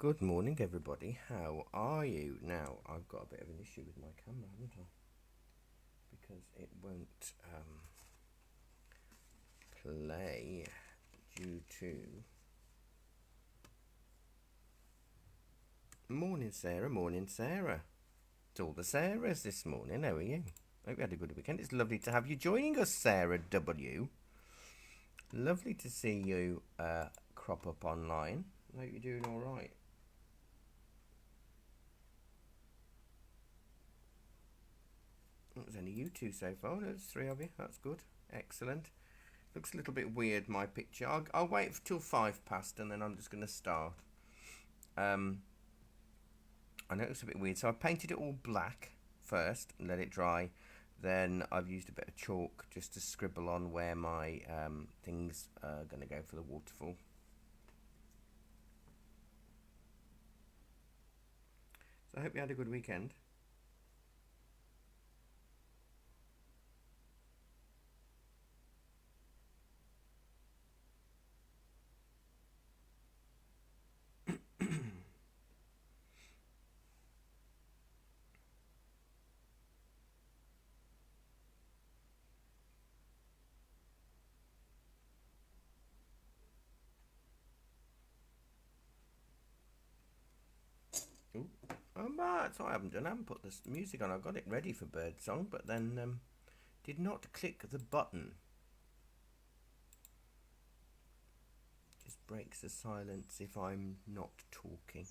Good morning, everybody. How are you? Now, I've got a bit of an issue with my camera, haven't I? Because it won't play due to... Morning, Sarah. Morning, Sarah. It's all the Sarahs this morning. How are you? Hope you had a good weekend. It's lovely to have you joining us, Sarah W. Lovely to see you crop up online. Hope you're doing all right. There's only you two so far. There's three of you. That's good. Excellent. Looks a little bit weird, my picture. I'll wait till 5 past and then I'm just going to start. I know it looks a bit weird. So I painted it all black first and let it dry. Then I've used a bit of chalk just to scribble on where my things are going to go for the waterfall. So I hope you had a good weekend. Ooh. Oh, that's what I haven't done. I haven't put the music on. I've got it ready for birdsong, but then did not click the button. Just breaks the silence if I'm not talking,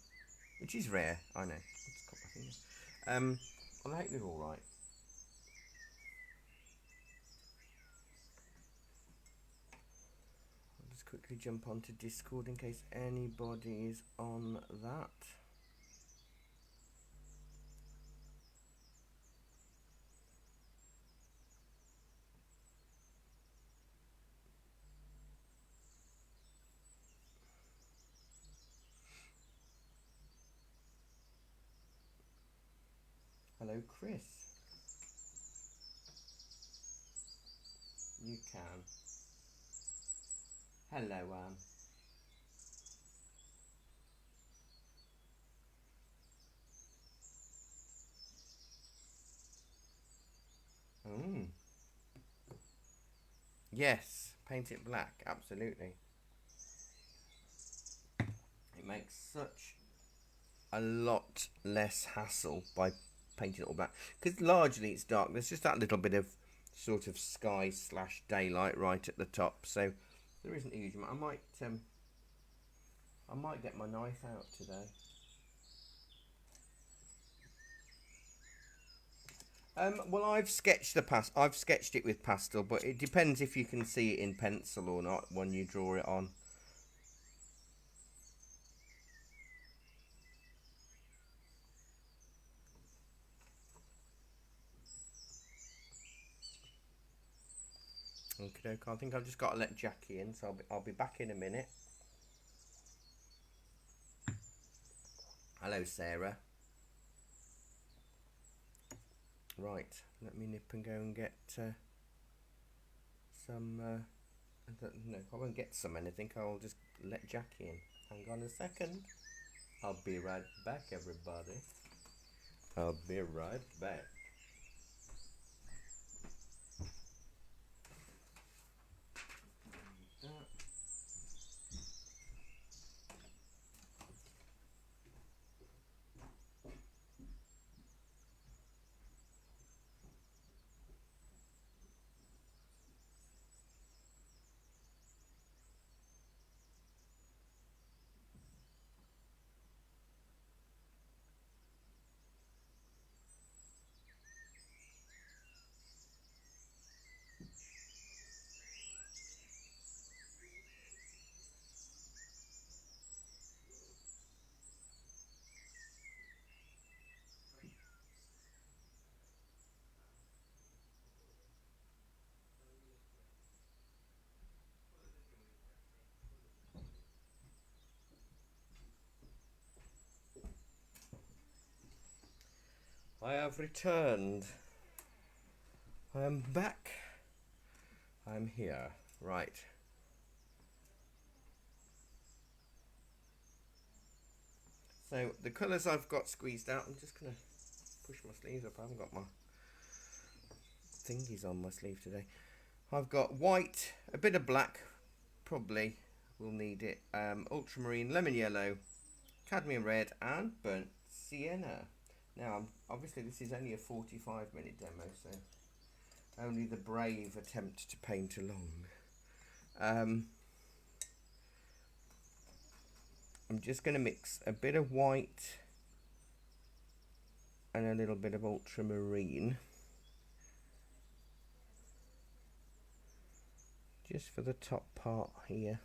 which is rare. I know. Well, I hope you're all right. I'll just quickly jump onto Discord in case anybody is on that. Hello, Chris. You can. Hello, Anne. Mm. Yes, paint it black, absolutely. It makes such a lot less hassle by painting it all black, because largely it's dark. There's just that little bit of sort of sky slash daylight right at the top, so there isn't a huge amount. I might get my knife out today. Well, I've sketched I've sketched it with pastel, but it depends if you can see it in pencil or not when you draw it on. Okay, I think I've just got to let Jackie in, so I'll be back in a minute. Hello, Sarah. Right, let me nip and go and get some. No, I won't get some anything. I'll just let Jackie in. Hang on a second. I'll be right back, everybody. I'll be right back. I have returned. I am back. I'm here. Right. So the colours I've got squeezed out, I'm just going to push my sleeves up. I haven't got my thingies on my sleeve today. I've got white, a bit of black, probably will need it, ultramarine, lemon yellow, cadmium red and burnt sienna. Now obviously this is only a 45-minute demo, so only the brave attempt to paint along. I'm just going to mix a bit of white and a little bit of ultramarine just for the top part here.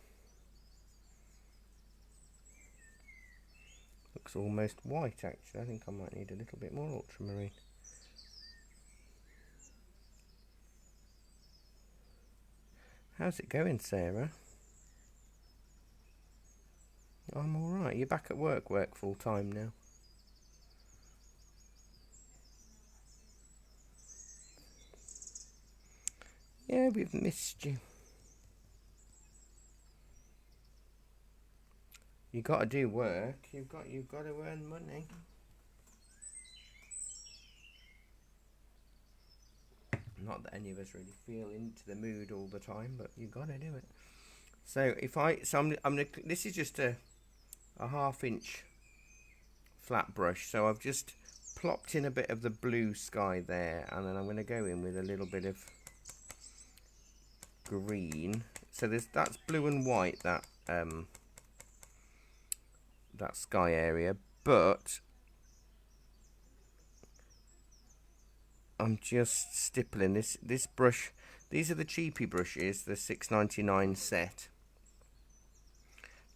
Looks almost white actually. I think I might need a little bit more ultramarine. How's it going, Sarah? I'm alright. You're back at work full time now? Yeah, we've missed you. You got to do work. You've got to earn money. Not that any of us really feel into the mood all the time, but you got to do it. So I'm gonna. This is just a 1/2 inch flat brush. So I've just plopped in a bit of the blue sky there, and then I'm going to go in with a little bit of green. So that's blue and white, that sky area, but I'm just stippling this brush. These are the cheapy brushes, the $6.99 set,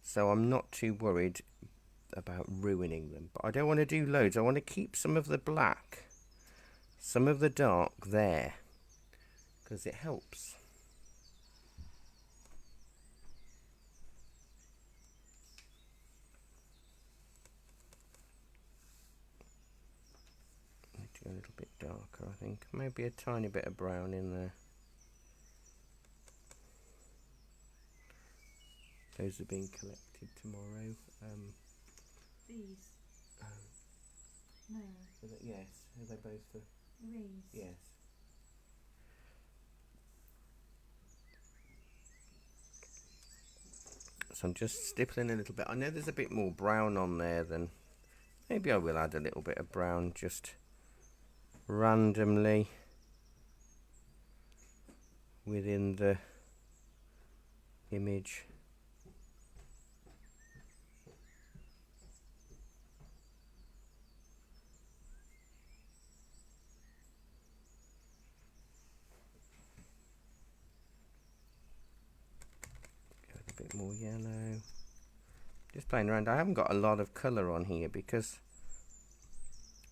so I'm not too worried about ruining them. But I don't want to do loads. I want to keep some of the black, some of the dark there, because it helps. A little bit darker, I think. Maybe a tiny bit of brown in there. Those are being collected tomorrow. These? No. Yes. Are they both for? These? Yes. So I'm just stippling a little bit. I know there's a bit more brown on there than... Maybe I will add a little bit of brown just randomly within the image. A bit more yellow. Just playing around. I haven't got a lot of colour on here because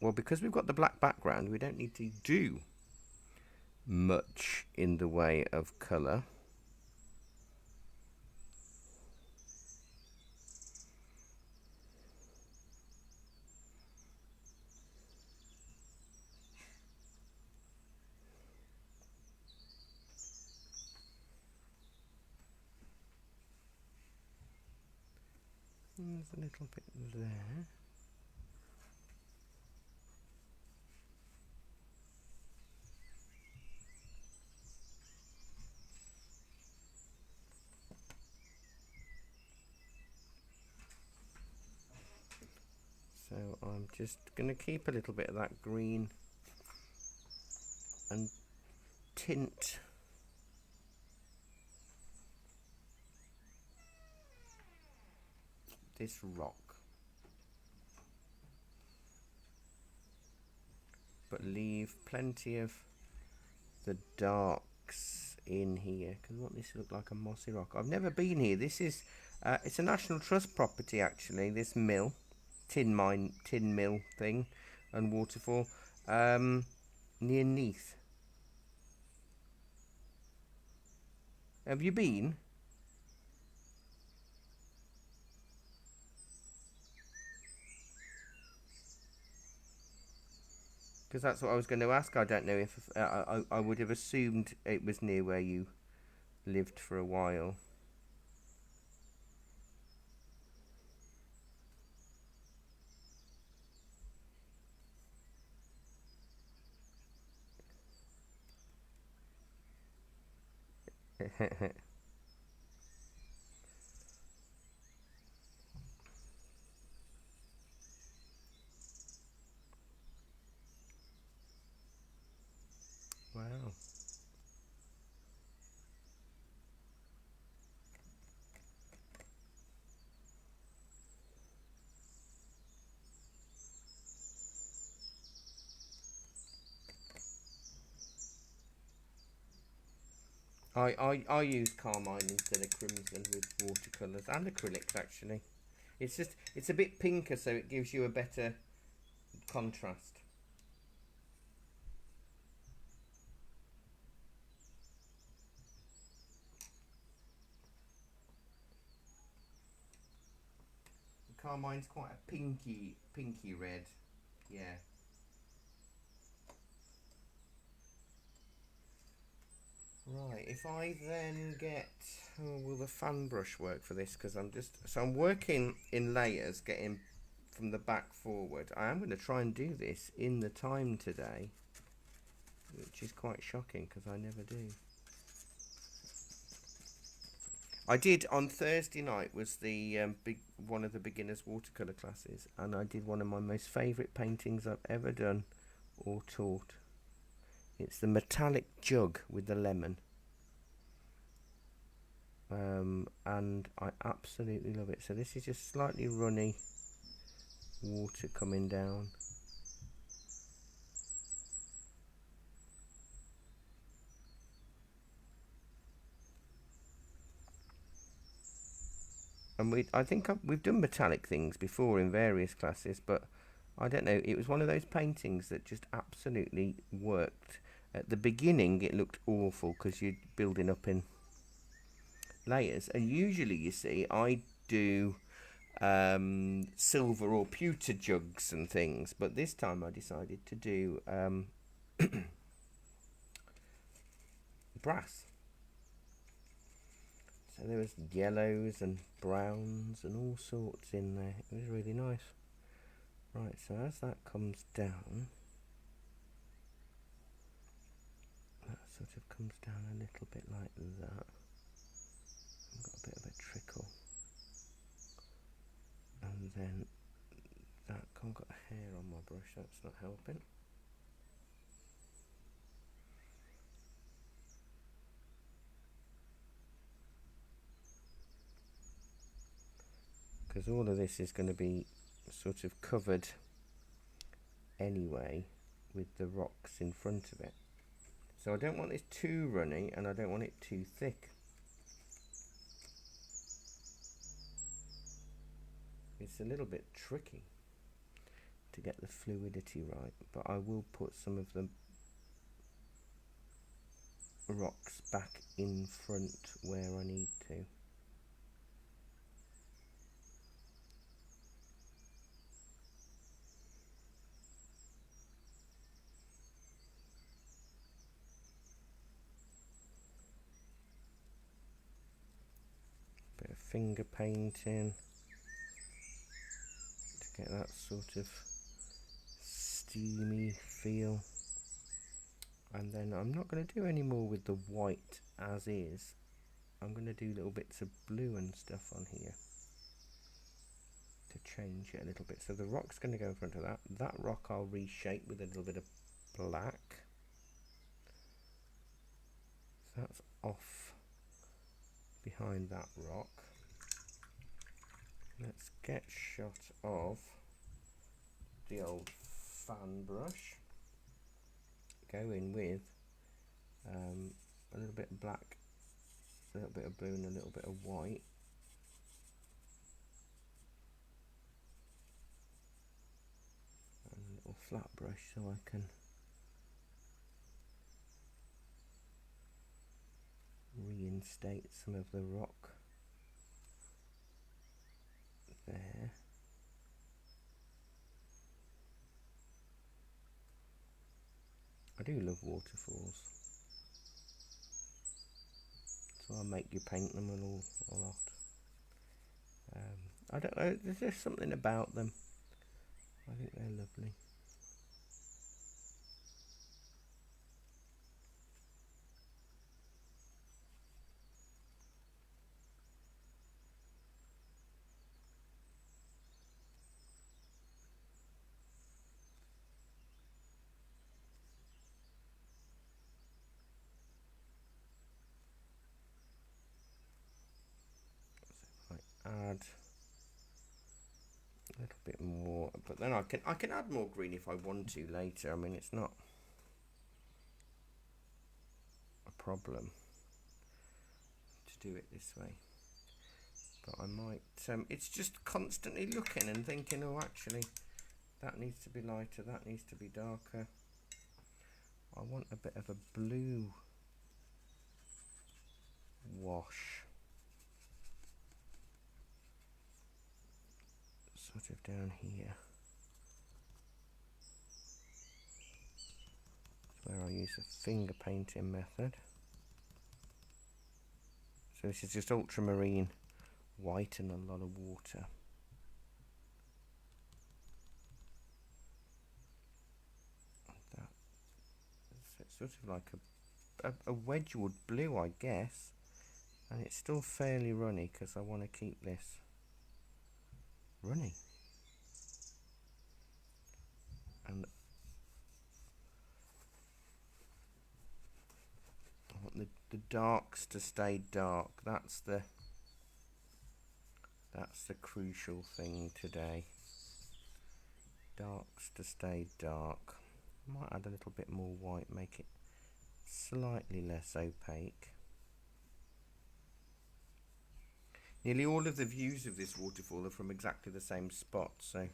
we've got the black background, we don't need to do much in the way of colour. There's a little bit there. So I'm just going to keep a little bit of that green and tint this rock, but leave plenty of the darks in here because I want this to look like a mossy rock. I've never been here. This is it's a National Trust property actually, this mill, tin mill thing and waterfall, near Neath. Have you been? Because that's what I was going to ask. I don't know if I would have assumed it was near where you lived for a while. Wow. I use carmine instead of crimson with watercolours and acrylics actually. It's a bit pinker, so it gives you a better contrast. Carmine's quite a pinky red. Yeah. Right, if I then get, will the fan brush work for this? Because I'm working in layers, getting from the back forward. I am going to try and do this in the time today, which is quite shocking because I never do. I did on Thursday night was the one of the beginners watercolour classes, and I did one of my most favourite paintings I've ever done or taught. It's the metallic jug with the lemon. And I absolutely love it. So this is just slightly runny water coming down. And we've done metallic things before in various classes, but I don't know, it was one of those paintings that just absolutely worked. At the beginning it looked awful because you're building up in layers, and usually you see I do silver or pewter jugs and things, but this time I decided to do brass. So there was yellows and browns and all sorts in there. It was really nice. Right, so as that comes down, that sort of comes down a little bit like that. I've got a bit of a trickle. And then that, I've got hair on my brush, that's not helping. Because all of this is going to be sort of covered anyway with the rocks in front of it. So I don't want this too runny and I don't want it too thick. It's a little bit tricky to get the fluidity right, but I will put some of the rocks back in front where I need to. Bit of finger painting to get that sort of steamy feel. And then I'm not going to do any more with the white as is. I'm going to do little bits of blue and stuff on here to change it a little bit. So the rock's going to go in front of that. That rock I'll reshape with a little bit of black. So that's off behind that rock. Let's get shot of the old fan brush. Go in with a little bit of black, a little bit of blue and a little bit of white. And a little flat brush so I can reinstate some of the rock there. I do love waterfalls, so I'll make you paint them a lot. I don't know, there's just something about them. I think they're lovely. then I can add more green if I want to later. I mean, it's not a problem to do it this way. But I might, it's just constantly looking and thinking, oh, actually, that needs to be lighter, that needs to be darker. I want a bit of a blue wash. Sort of down here. That's where I use the finger painting method. So this is just ultramarine white and a lot of water. That, so it's sort of like a Wedgwood blue, I guess, and it's still fairly runny because I want to keep this runny. And I want the darks to stay dark. That's the crucial thing today. Darks to stay dark. Might add a little bit more white, make it slightly less opaque. Nearly all of the views of this waterfall are from exactly the same spot, so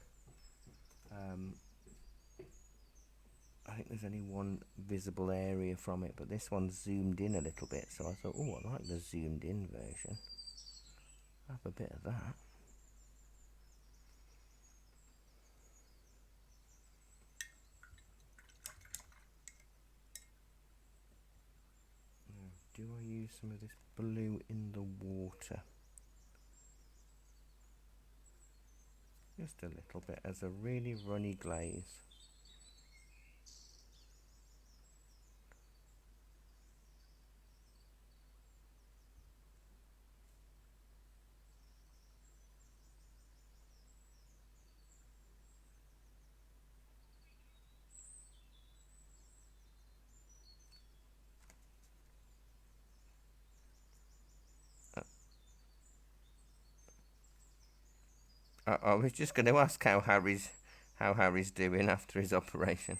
I think there's only one visible area from it, but this one's zoomed in a little bit, so I thought, oh, I like the zoomed in version. Have a bit of that. Now, do I use some of this blue in the water? Just a little bit as a really runny glaze. I was just going to ask how Harry's doing after his operation.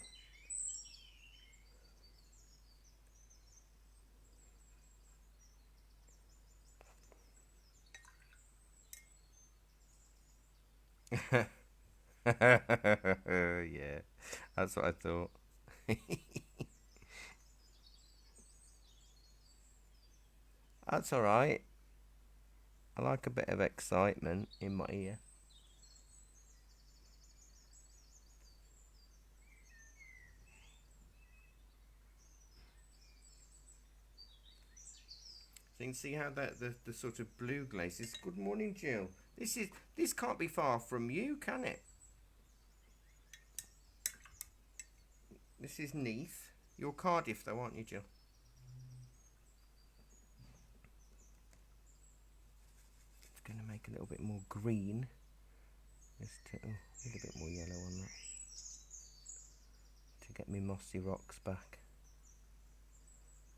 Yeah, that's what I thought. That's all right. I like a bit of excitement in my ear. So you can see how the sort of blue glaze is. Good morning, Jill. This can't be far from you, can it? This is Neath. You're Cardiff though, aren't you, Jill? It's going to make a little bit more green. Just a little bit more yellow on that to get me mossy rocks back.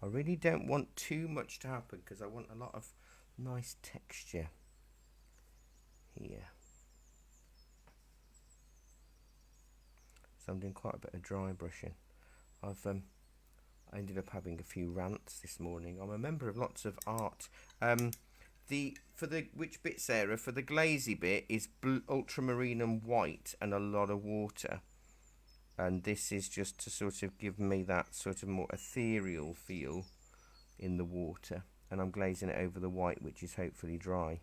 I really don't want too much to happen because I want a lot of nice texture here. So I'm doing quite a bit of dry brushing. I ended up having a few rants this morning. I'm a member of lots of art. Which bit, Sarah? For the glazy bit is ultramarine and white and a lot of water. And this is just to sort of give me that sort of more ethereal feel in the water. And I'm glazing it over the white, which is hopefully dry.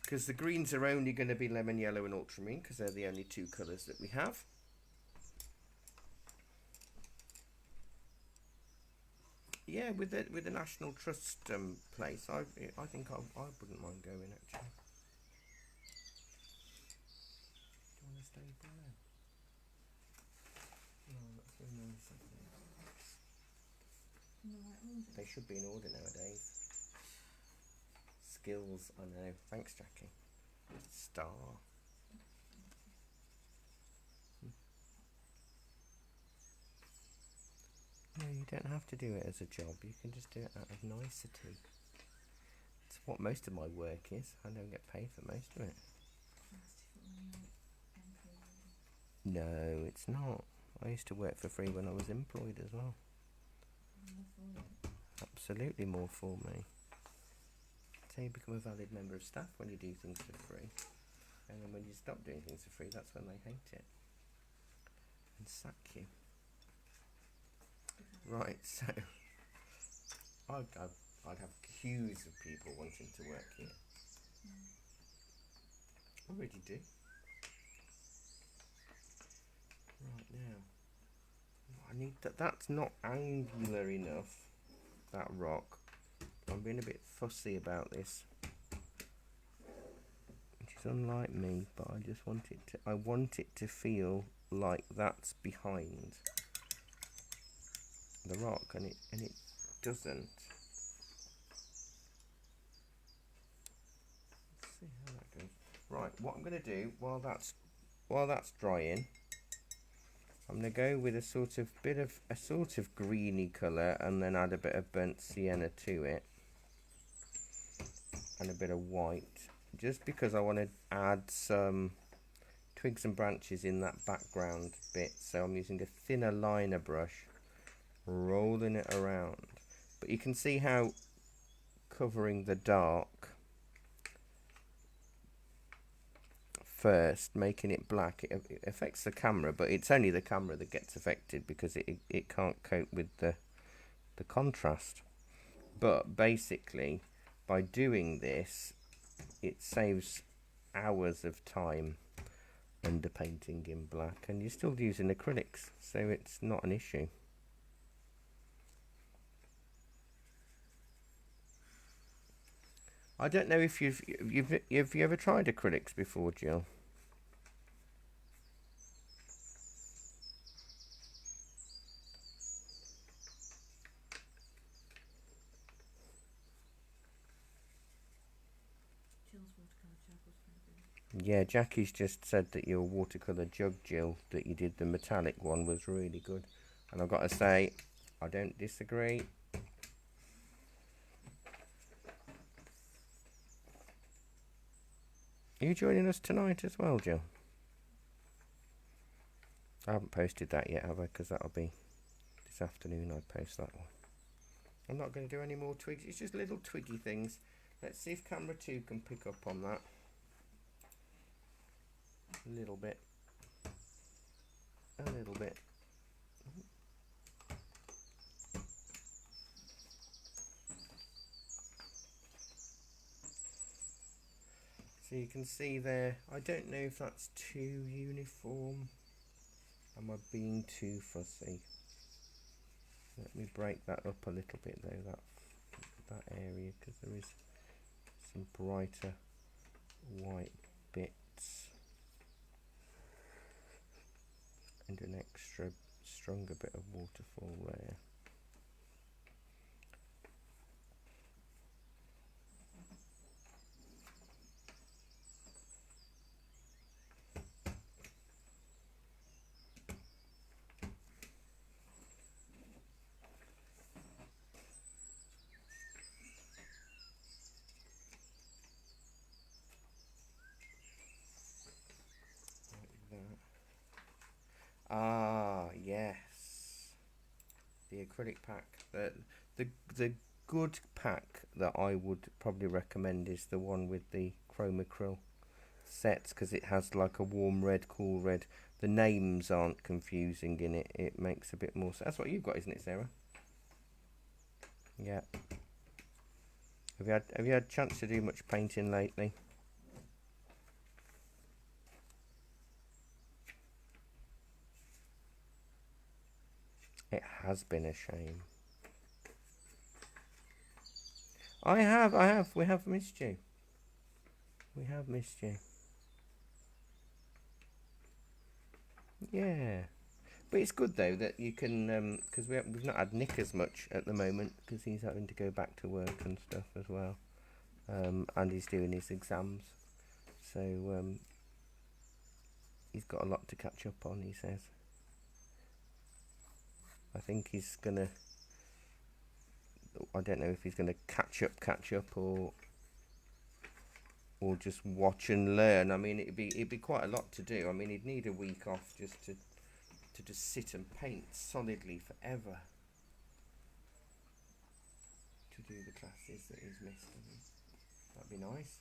Because the greens are only going to be lemon yellow and ultramarine, because they're the only two colours that we have. Yeah, with the National Trust place, I think I wouldn't mind going actually. Do you want to stay below? No, that's very nice. They should be in order nowadays. Skills, I know. Thanks, Jackie. Star. No, you don't have to do it as a job. You can just do it out of nicety. It's what most of my work is. I don't get paid for most of it. No, it's not. I used to work for free when I was employed as well. Absolutely more for me. So you become a valid member of staff when you do things for free. And then when you stop doing things for free, that's when they hate it. And sack you. Right, so I'd have queues of people wanting to work here. Already do. Right now, I need that. That's not angular enough. That rock. I'm being a bit fussy about this, which is unlike me. But I just want it to. I want it to feel like that's behind the rock, and it doesn't. Let's see how that goes. Right, what I'm going to do while that's drying, I'm going to go with a sort of greeny colour, and then add a bit of burnt sienna to it, and a bit of white, just because I want to add some twigs and branches in that background bit. So I'm using a thinner liner brush, rolling it around. But you can see how covering the dark first, making it black, it affects the camera, but it's only the camera that gets affected because it can't cope with the contrast. But basically, by doing this, it saves hours of time underpainting in black, and you're still using acrylics, so it's not an issue. I don't know if you've ever tried acrylics before, Jill? Yeah, Jackie's just said that your watercolour jug, Jill, that you did the metallic one, was really good. And I've got to say, I don't disagree. Are you joining us tonight as well, Jill? I haven't posted that yet, have I? Because that'll be this afternoon. I'll post that one. I'm not going to do any more twigs. It's just little twiggy things. Let's see if camera 2 can pick up on that. A little bit. A little bit. So you can see there, I don't know if that's too uniform. Am I being too fussy? Let me break that up a little bit though, that area, because there is some brighter white bits and an extra stronger bit of waterfall there. Ah, yes. The acrylic pack. The good pack that I would probably recommend is the one with the chroma acryl sets, because it has like a warm red, cool red. The names aren't confusing in it. It makes a bit more sense. That's what you've got, isn't it, Sarah? Yeah. Have you had a chance to do much painting lately? It has been a shame. I have. We have missed you. We have missed you. Yeah. But it's good though that you can, because we've not had Nick as much at the moment, because he's having to go back to work and stuff as well, and he's doing his exams, so he's got a lot to catch up on, he says. I think he's gonna, I don't know if he's gonna catch up, or just watch and learn. I mean, it'd be quite a lot to do. I mean, he'd need a week off just to just sit and paint solidly forever to do the classes that he's missed. I mean, that'd be nice.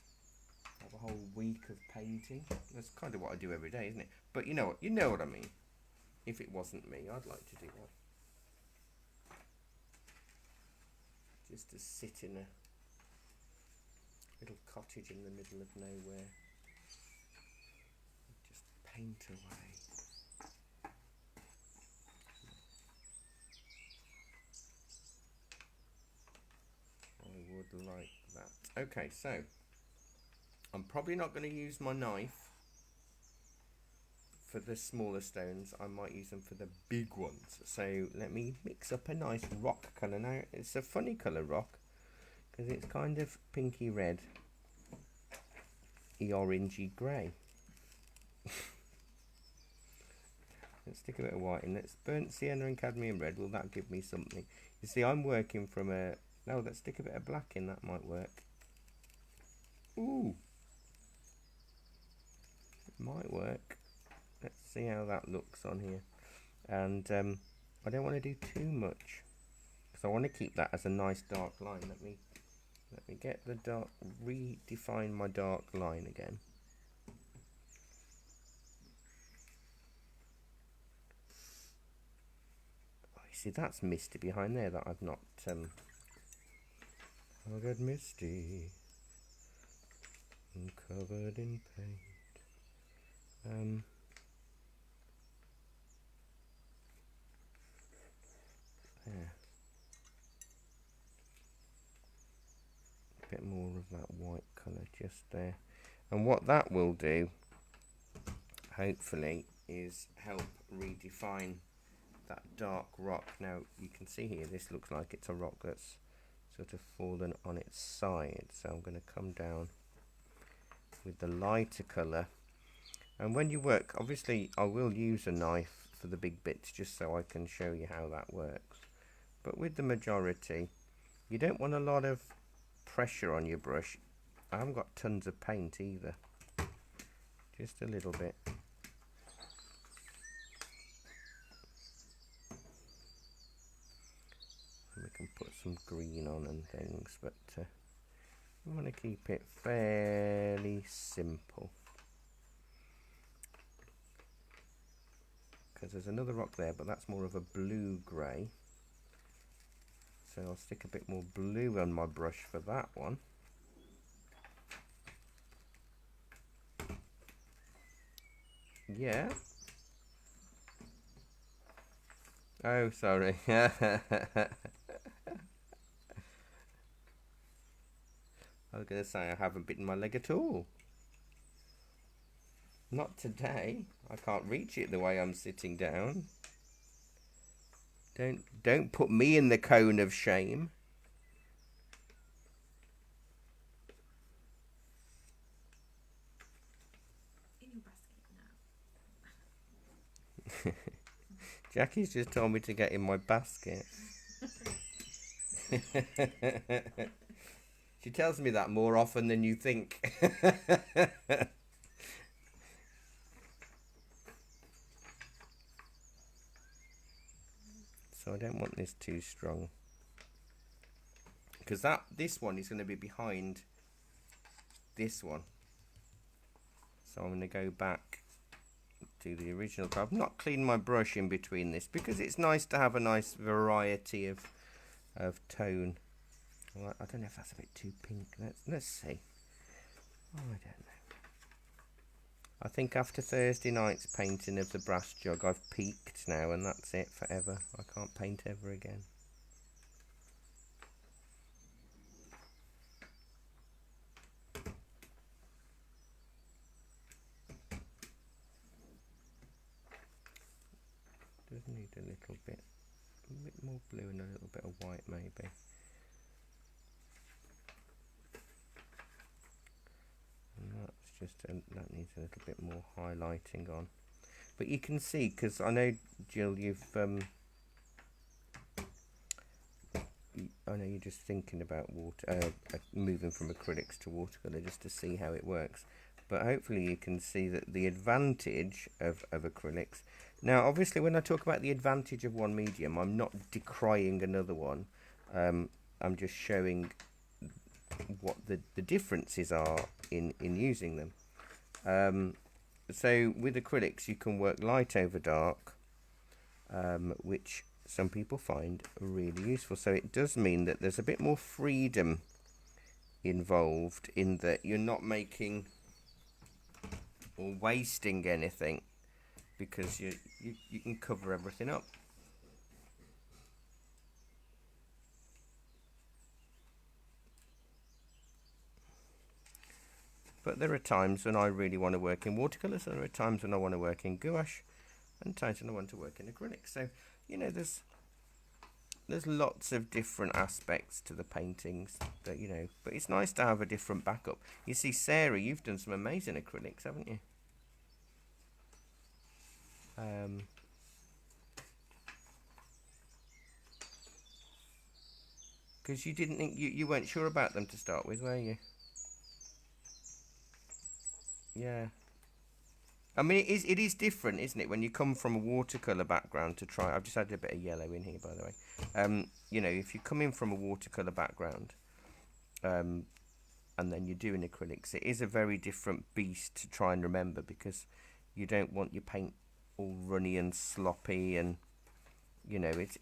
Have a whole week of painting. That's kind of what I do every day, isn't it? But you know what I mean. If it wasn't me, I'd like to do that. Just to sit in a little cottage in the middle of nowhere. Just paint away. I would like that. Okay, so I'm probably not going to use my knife for the smaller stones. I might use them for the big ones. So let me mix up a nice rock colour. Now it's a funny colour rock because it's kind of pinky red, orangey grey. Let's stick a bit of white in. Let's burnt sienna and cadmium red. Will that give me something? You see, I'm working from a... No, let's stick a bit of black in. That might work. Ooh. It might work. Let's see how that looks on here. And I don't want to do too much because I want to keep that as a nice dark line. Let me get the dark, redefine my dark line again. Oh, you see, that's misty behind there that I've not. I got misty and covered in paint. There. A bit more of that white colour just there. And what that will do, hopefully, is help redefine that dark rock. Now, you can see here, this looks like it's a rock that's sort of fallen on its side. So I'm going to come down with the lighter colour. And when you work, obviously, I will use a knife for the big bits just so I can show you how that works. But with the majority, you don't want a lot of pressure on your brush. I haven't got tons of paint either. Just a little bit. And we can put some green on and things, but we want to keep it fairly simple. Because there's another rock there, but that's more of a blue-grey. So I'll stick a bit more blue on my brush for that one. Yeah. Oh, sorry. I was going to say I haven't bitten my leg at all. Not today. I can't reach it the way I'm sitting down. Don't put me in the cone of shame. In your basket now. Jackie's just told me to get in my basket. She tells me that more often than you think. So I don't want this too strong, because this one is going to be behind this one. So I'm going to go back to the original. I've not cleaned my brush in between this because it's nice to have a nice variety of tone. Well, I don't know if that's a bit too pink. Let's see. Oh, I don't know. I think after Thursday night's painting of the brass jug, I've peaked now, and that's it forever. I can't paint ever again. Does need a little bit more blue and a little bit of white, maybe. That needs a little bit more highlighting on, but you can see, because I know, Jill, you've I know you're just thinking about moving from acrylics to watercolour just to see how it works. But hopefully you can see that the advantage of acrylics. Now, obviously, when I talk about the advantage of one medium, I'm not decrying another one. I'm just showing what the differences are in using them. So with acrylics, you can work light over dark, which some people find really useful. So it does mean that there's a bit more freedom involved in that you're not making or wasting anything, because you can cover everything up. But there are times when I really want to work in watercolours, and there are times when I want to work in gouache, and times when I want to work in acrylics. So, you know, there's lots of different aspects to the paintings that, you know, but it's nice to have a different backup. You see, Sarah, you've done some amazing acrylics, haven't you? Because you didn't think, you weren't sure about them to start with, were you? Yeah. I mean, it is different, isn't it, when you come from a watercolour background to try... I've just added a bit of yellow in here, by the way. You know, if you come in from a watercolour background, and then you're doing acrylics, it is a very different beast to try and remember, because you don't want your paint all runny and sloppy, and, you know, it's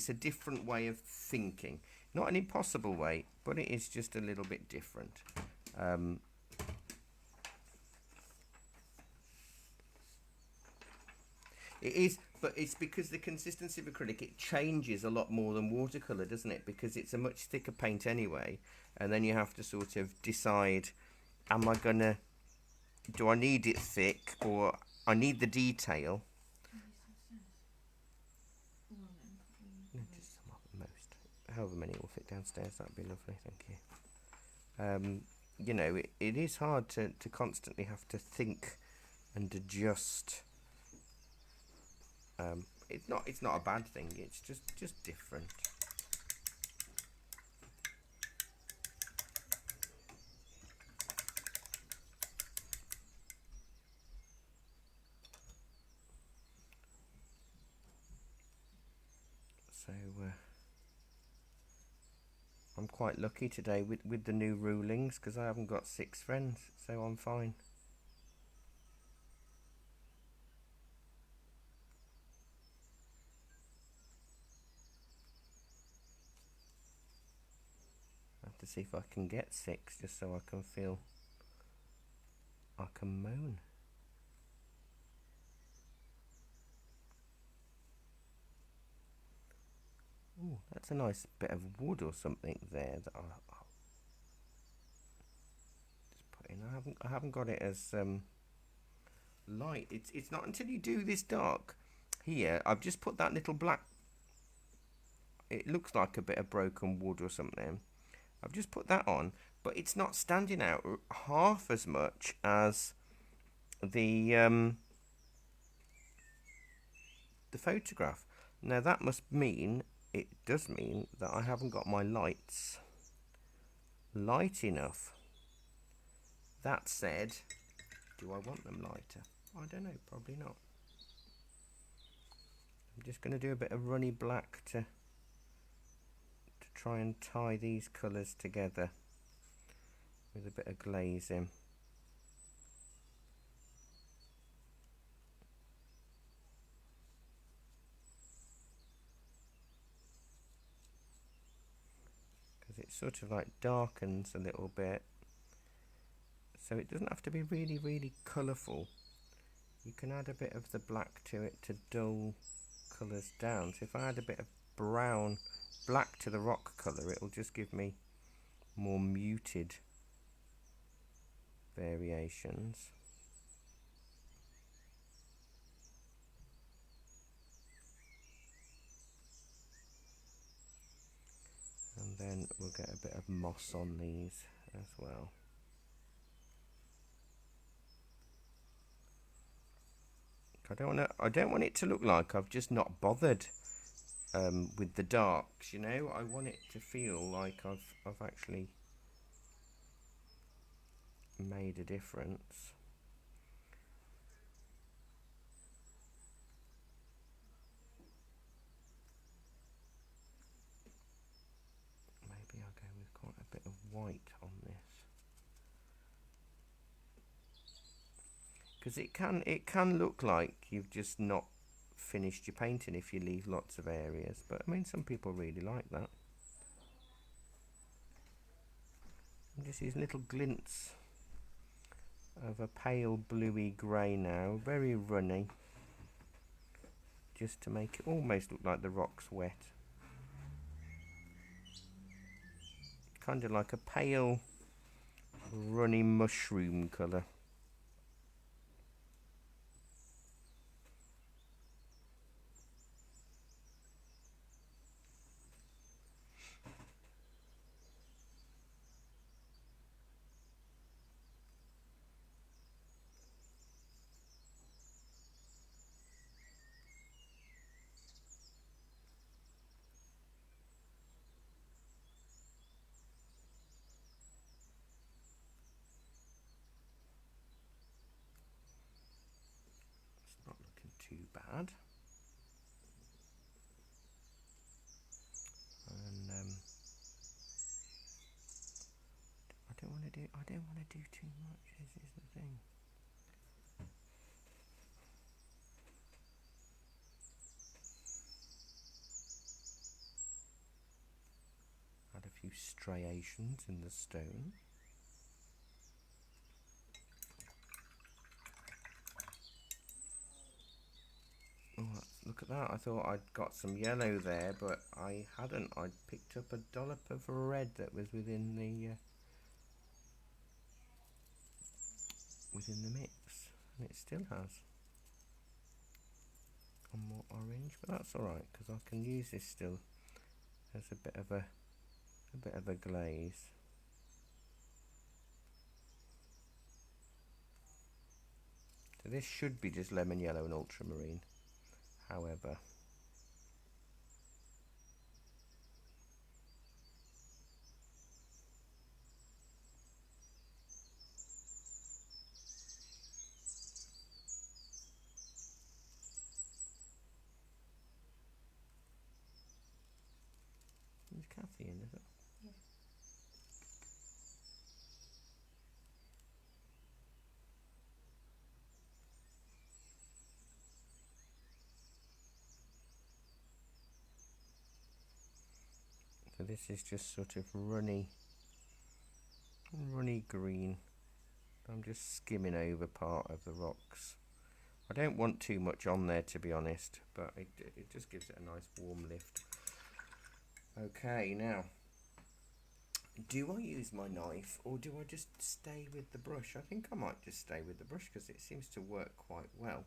a different way of thinking. Not an impossible way, but it is just a little bit different. It is, but it's because the consistency of acrylic, it changes a lot more than watercolour, doesn't it? Because it's a much thicker paint anyway, and then you have to sort of decide, do I need it thick, or I need the detail? Just some of the most. However many will fit downstairs, that'd be lovely, thank you. You know, it is hard to constantly have to think and adjust. It's not a bad thing. It's just different. So I'm quite lucky today with the new rulings, because I haven't got 6 friends, so I'm fine. To see if I can get 6, just so I can feel I can moan. Ooh, that's a nice bit of wood or something there that I'll just put in. I haven't got it as light. It's not until you do this dark here. I've just put that little black. It looks like a bit of broken wood or something. I've just put that on, but it's not standing out half as much as the photograph. Now that must mean, it does mean, that I haven't got my lights light enough. That said, do I want them lighter? I don't know, probably not. I'm just going to do a bit of runny black to try and tie these colours together with a bit of glazing. Because it sort of like darkens a little bit, so it doesn't have to be really, really colourful. You can add a bit of the black to it to dull colours down. So if I add a bit of black to the rock colour, it'll just give me more muted variations. And then we'll get a bit of moss on these as well. I don't want it to look like I've just not bothered with the darks, you know. I want it to feel like I've actually made a difference. Maybe I'll go with quite a bit of white on this, because it can look like you've just not finished your painting if you leave lots of areas, but I mean some people really like that. And just these little glints of a pale bluey grey now, very runny, just to make it almost look like the rock's wet. Kind of like a pale runny mushroom colour. It's not looking too bad. And I don't want to do too much. This is the thing. Add a few striations in the stone. Oh, look at that. I thought I'd got some yellow there, but I hadn't. I'd picked up a dollop of red that was within the mix, and it still has one more orange, but that's all right because I can use this still as a bit of a glaze. So this should be just lemon yellow and ultramarine. However, is Kathy in, is it? Yeah. So this is just sort of runny green. I'm just skimming over part of the rocks. I don't want too much on there, to be honest, but it just gives it a nice warm lift. Okay, now, do I use my knife or do I just stay with the brush? I think I might just stay with the brush because it seems to work quite well.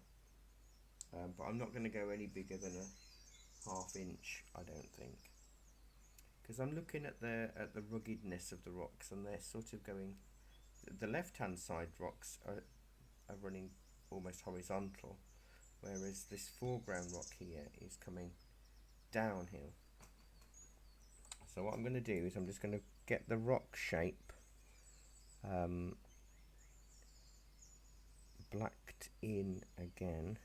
But I'm not going to go any bigger than a ½ inch, I don't think, because I'm looking at the ruggedness of the rocks, and they're sort of going. The left-hand side rocks are running almost horizontal, whereas this foreground rock here is coming downhill. So what I'm going to do is I'm just going to get the rock shape blacked in again.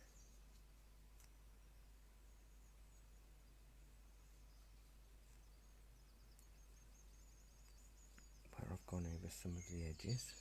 Where I've gone over some of the edges.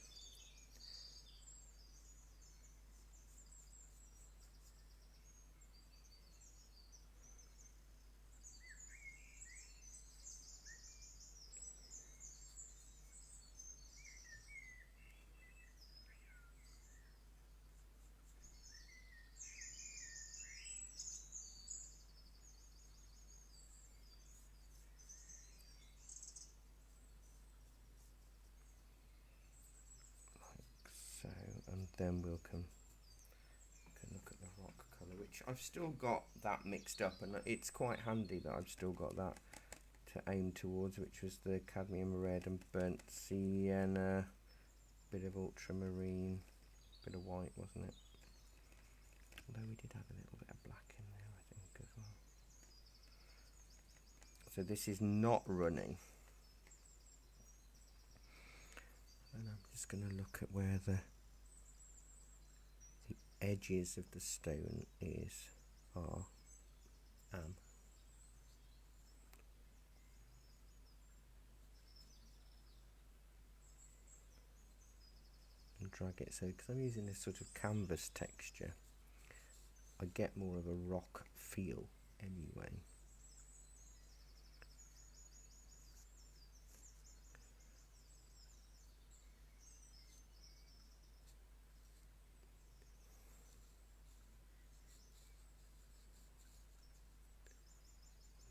So, and then we'll can look at the rock colour, which I've still got that mixed up, and it's quite handy that I've still got that to aim towards, which was the cadmium red and burnt sienna, bit of ultramarine, bit of white, wasn't it? Although we did have a little bit of black in there, I think, as well. So this is not running. And I'm just going to look at where the edges of the stone are. And drag it, so because I'm using this sort of canvas texture, I get more of a rock feel anyway.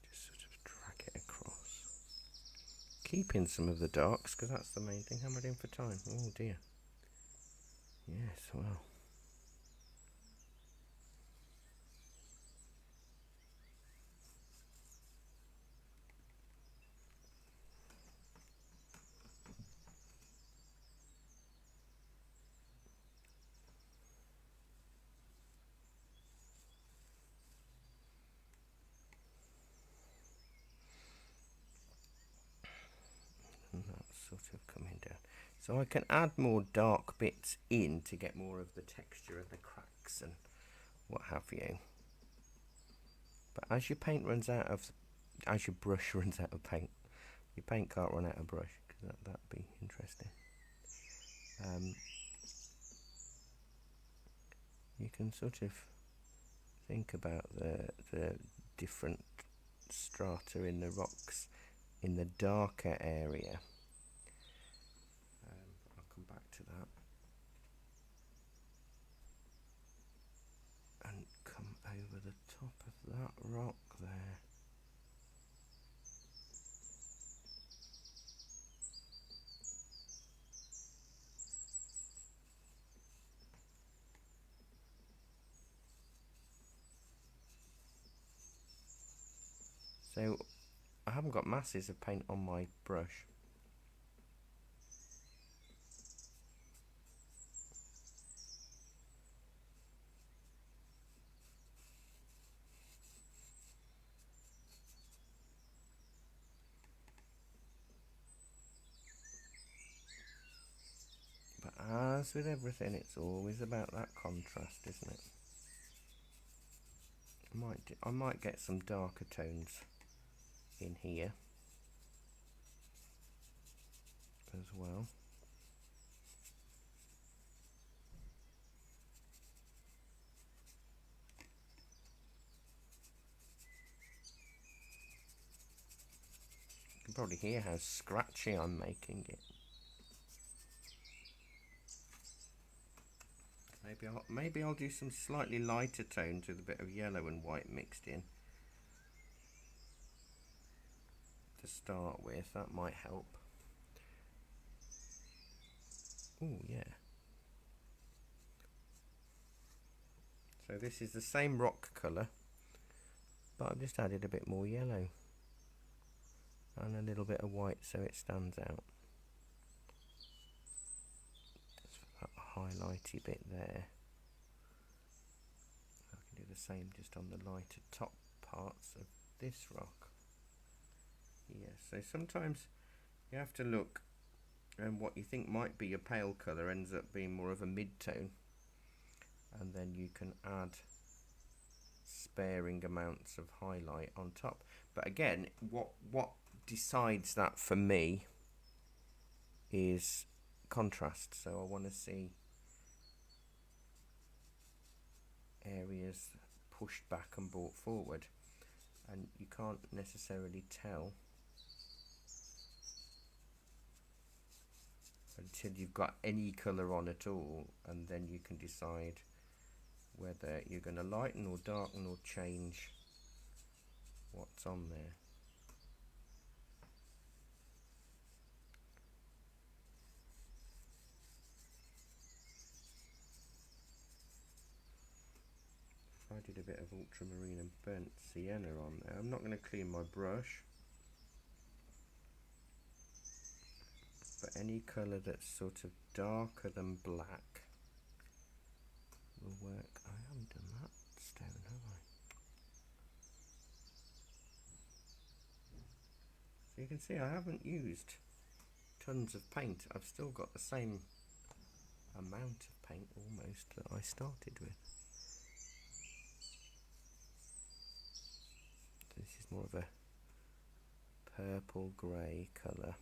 Just sort of drag it across, keeping some of the darks because that's the main thing. How am I doing for time? Oh dear. Yes, well. And that's sort of coming down. So I can add more dark bits in to get more of the texture of the cracks and what have you. But as your paint runs out of, as your brush runs out of paint, your paint can't run out of brush, because that'd be interesting. You can sort of think about the different strata in the rocks in the darker area. I'll come back to that. And come over the top of that rock there. So I haven't got masses of paint on my brush. But as with everything, it's always about that contrast, isn't it? I might get some darker tones in here as well. You can probably hear how scratchy I'm making it. Maybe I'll do some slightly lighter tones with a bit of yellow and white mixed in to start with. That might help. Oh yeah. So this is the same rock colour, but I've just added a bit more yellow and a little bit of white so it stands out. Just for that highlighty bit there. I can do the same just on the lighter top parts of this rock. Yes, so sometimes you have to look, and what you think might be a pale colour ends up being more of a mid-tone, and then you can add sparing amounts of highlight on top. But again, what decides that for me is contrast. So I want to see areas pushed back and brought forward, and you can't necessarily tell until you've got any colour on at all, and then you can decide whether you're going to lighten or darken or change what's on there. If I did a bit of ultramarine and burnt sienna on there, I'm not going to clean my brush, but any colour that's sort of darker than black will work. I haven't done that stone, have I? You can see I haven't used tons of paint. I've still got the same amount of paint almost that I started with. So this is more of a purple grey colour.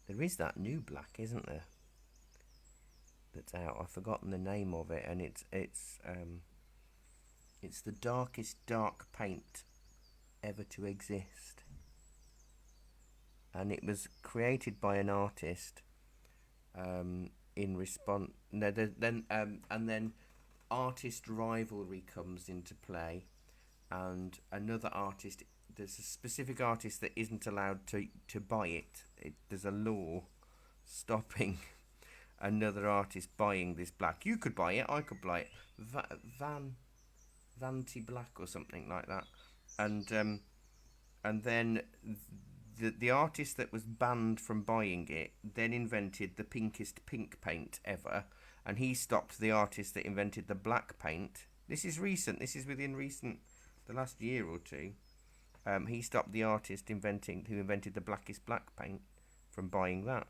There is that new black, isn't there? That's out. I've forgotten the name of it, and it's the darkest dark paint ever to exist, and it was created by an artist in response. No, then artist rivalry comes into play, and another artist. There's a specific artist that isn't allowed to buy it. There's a law stopping another artist buying this black. You could buy it. I could buy it. Vanti Black or something like that, and then the artist that was banned from buying it then invented the pinkest pink paint ever, and he stopped the artist that invented the black paint. This is recent. This is within the last year or two. He stopped the artist who invented the blackest black paint from buying that.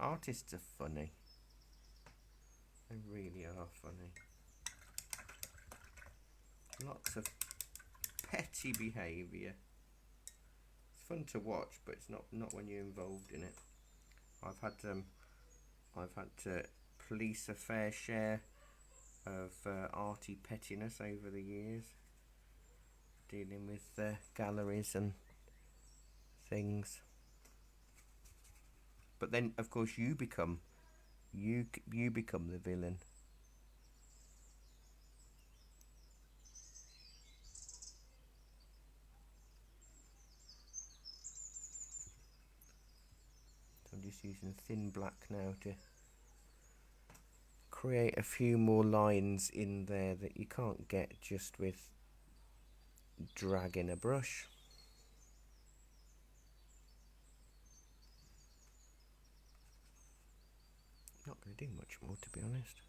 Artists are funny. They really are funny. Lots of petty behaviour. It's fun to watch, but it's not when you're involved in it. I've had to police a fair share of arty pettiness over the years, dealing with galleries and things. But then, of course, you become the villain. So I'm just using thin black now to create a few more lines in there that you can't get just with dragging a brush. Not going to do much more, to be honest.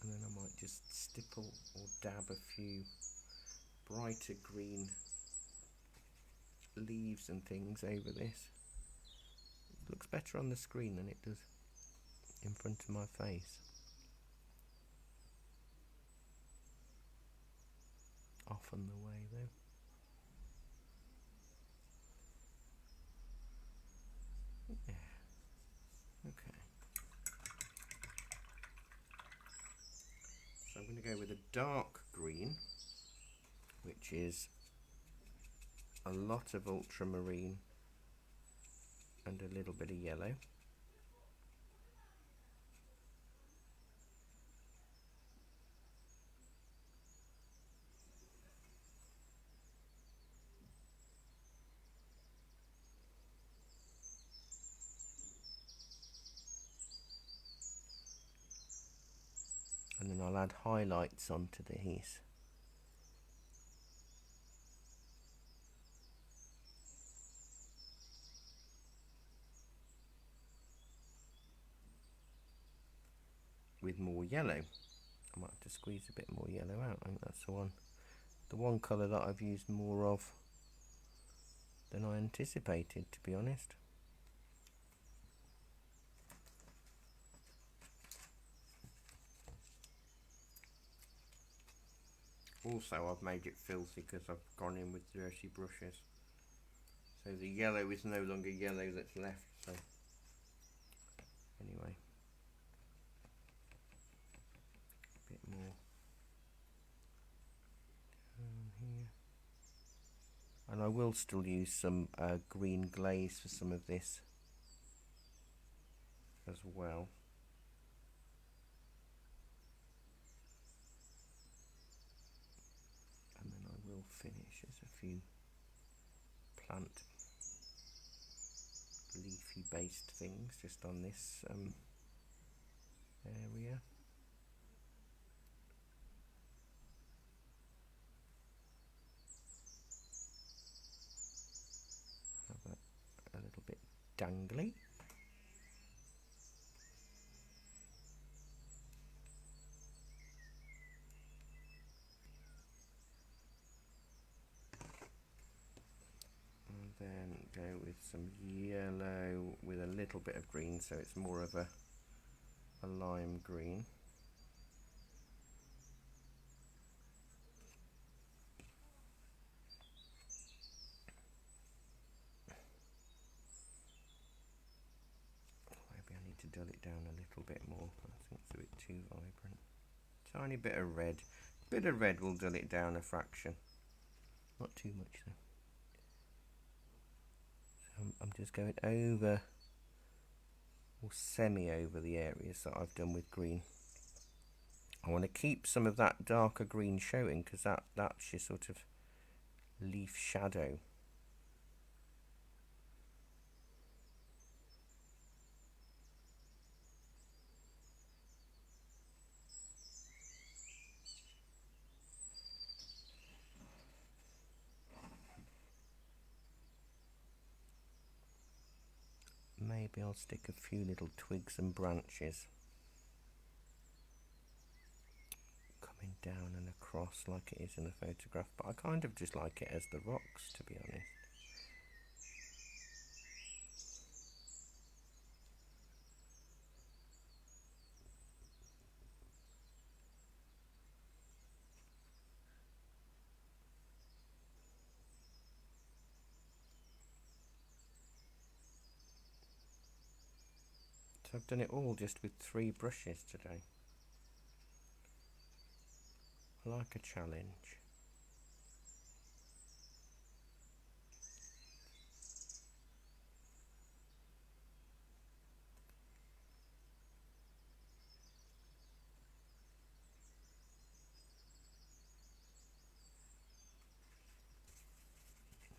And then I might just stipple or dab a few brighter green leaves and things over this. It looks better on the screen than it does in front of my face. Often the way though. Yeah. Okay. So I'm going to go with a dark green, which is a lot of ultramarine and a little bit of yellow. And then I'll add highlights onto these. With more yellow. I might have to squeeze a bit more yellow out. I think that's the one colour that I've used more of than I anticipated, to be honest. Also, I've made it filthy because I've gone in with dirty brushes. So the yellow is no longer yellow that's left. So anyway, a bit more here. And I will still use some green glaze for some of this as well. And then I will finish as a few plant leafy based things just on this area. Have a little bit dangly. And then go with some yellow with a little bit of green, so it's more of a lime green. Maybe I need to dull it down a little bit more. I think it's a bit too vibrant. Tiny bit of red. Bit of red will dull it down a fraction. Not too much though. So I'm just going over, or semi over, the areas that I've done with green. I want to keep some of that darker green showing, because that's your sort of leaf shadow. Maybe I'll stick a few little twigs and branches coming down and across like it is in the photograph, but I kind of just like it as the rocks, to be honest. So I've done it all just with 3 brushes today. I like a challenge.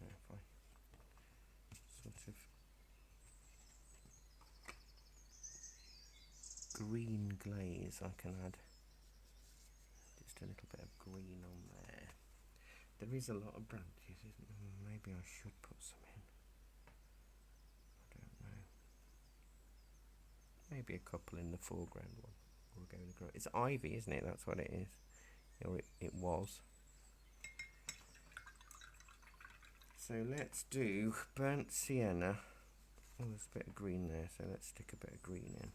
If I sort of green glaze, I can add just a little bit of green on there. There is a lot of branches, isn't there? Maybe I should put some in. I don't know. Maybe a couple in the foreground one. We'll go in the it's ivy, isn't it? That's what it is. Or it was. So let's do burnt sienna. Oh, there's a bit of green there, so let's stick a bit of green in.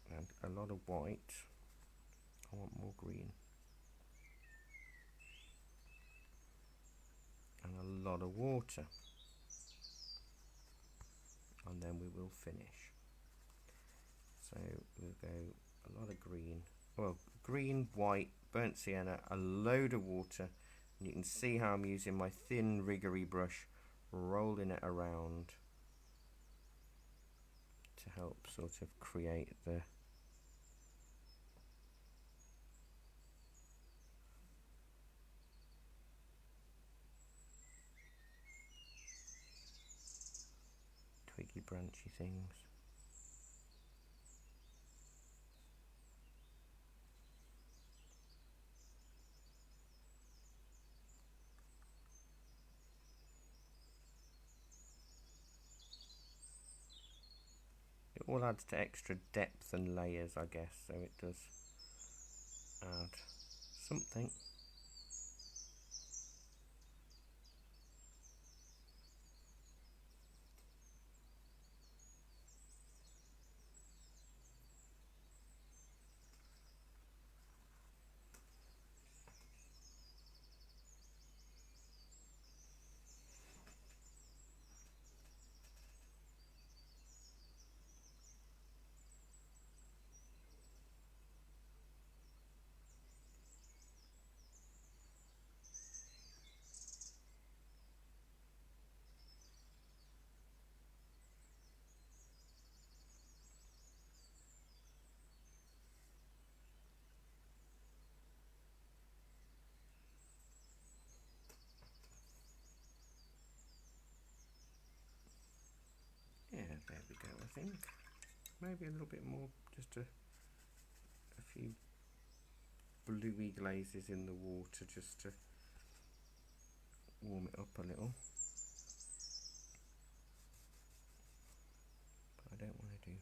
And a lot of white. I want more green. And a lot of water. And then we will finish. So we'll go a lot of green. Well, green, white, burnt sienna, a load of water. And you can see how I'm using my thin riggery brush, rolling it around to help sort of create the twiggy branchy things. It all adds to extra depth and layers, I guess, so it does add something. think. Maybe a little bit more, just a few bluey glazes in the water just to warm it up a little. But I don't want to do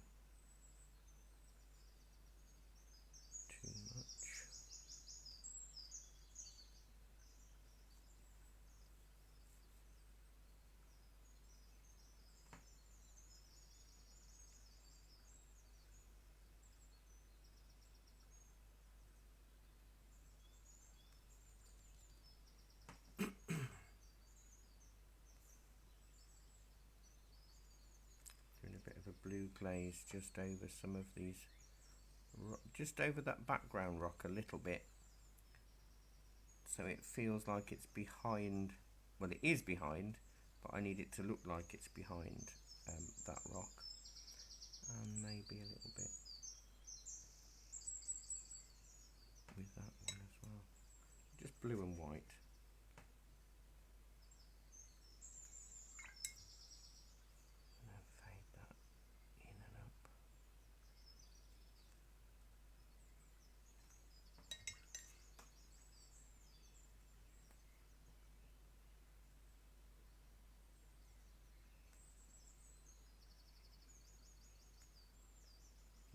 too much. Doing a bit of a blue glaze just over some of these, just over that background rock a little bit, so it feels like it's behind. Well, it is behind, but I need it to look like it's behind that rock, and maybe a little bit with that one as well. Just blue and white. And then fade that in and up.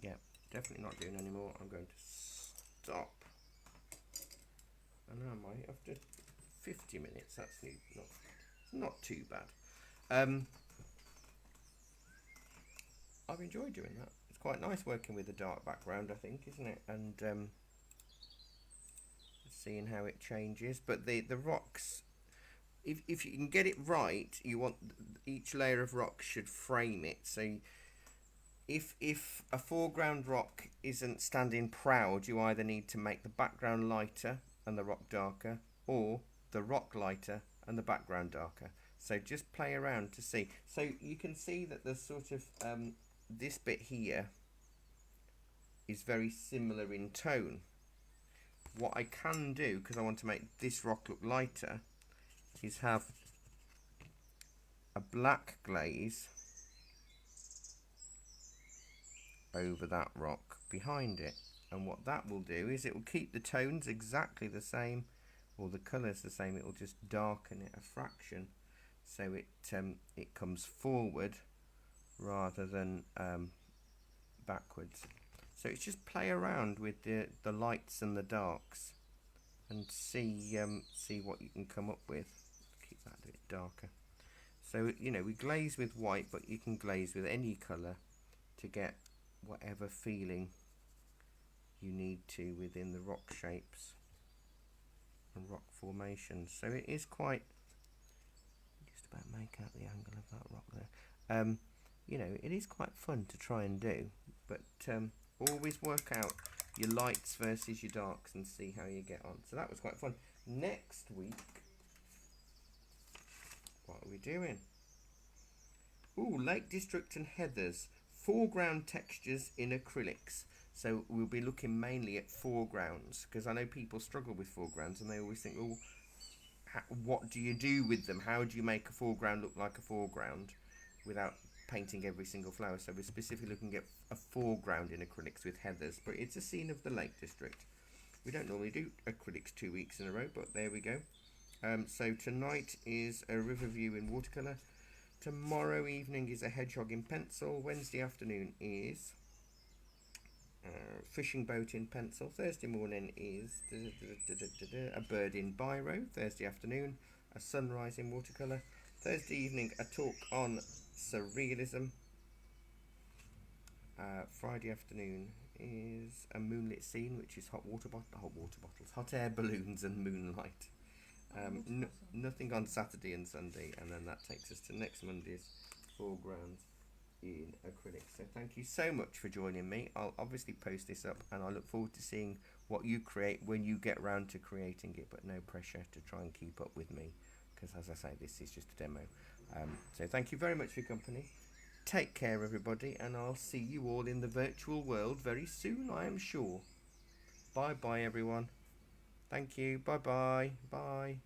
Yeah, definitely not doing any more. I'm going to stop. And am I after 50 minutes? That's not too bad. I've enjoyed doing that. It's quite nice working with a dark background, I think, isn't it? And seeing how it changes. But the rocks, if you can get it right, you want each layer of rock should frame it. So if a foreground rock isn't standing proud, you either need to make the background lighter and the rock darker, or the rock lighter and the background darker. So just play around to see. So you can see that there's sort of this bit here is very similar in tone. What I can do, because I want to make this rock look lighter, is have a black glaze over that rock behind it, and what that will do is it will keep the tones exactly the same, or the colours the same. It will just darken it a fraction, so it comes forward rather than backwards. So it's just play around with the lights and the darks and see what you can come up with. Keep that a bit darker. So we glaze with white, but you can glaze with any colour to get whatever feeling you need to within the rock shapes and rock formations. So it is quite, just about make out the angle of that rock there. It is quite fun to try and do, but always work out your lights versus your darks and see how you get on. So that was quite fun. Next week, what are we doing? Ooh, Lake District and Heathers. Foreground textures in acrylics. So we'll be looking mainly at foregrounds, because I know people struggle with foregrounds and they always think, oh, what do you do with them? How do you make a foreground look like a foreground without painting every single flower? So we're specifically looking at a foreground in acrylics with heathers, but it's a scene of the Lake District. We don't normally do acrylics 2 weeks in a row, but there we go. So tonight is a river view in watercolour. Tomorrow evening is a hedgehog in pencil. Wednesday afternoon is fishing boat in pencil. Thursday morning is a bird in biro. Thursday afternoon, a sunrise in watercolour. Thursday evening, a talk on surrealism. Friday afternoon is a moonlit scene, which is hot air balloons and moonlight. Nothing on Saturday and Sunday, and then that takes us to next Monday's foregrounds in acrylics. So thank you so much for joining me. I'll obviously post this up, and I look forward to seeing what you create when you get round to creating it, but no pressure to try and keep up with me, because as I say, this is just a demo. So thank you very much for your company. Take care, everybody, and I'll see you all in the virtual world very soon, I am sure. Bye bye, everyone. Thank you. Bye bye. Bye.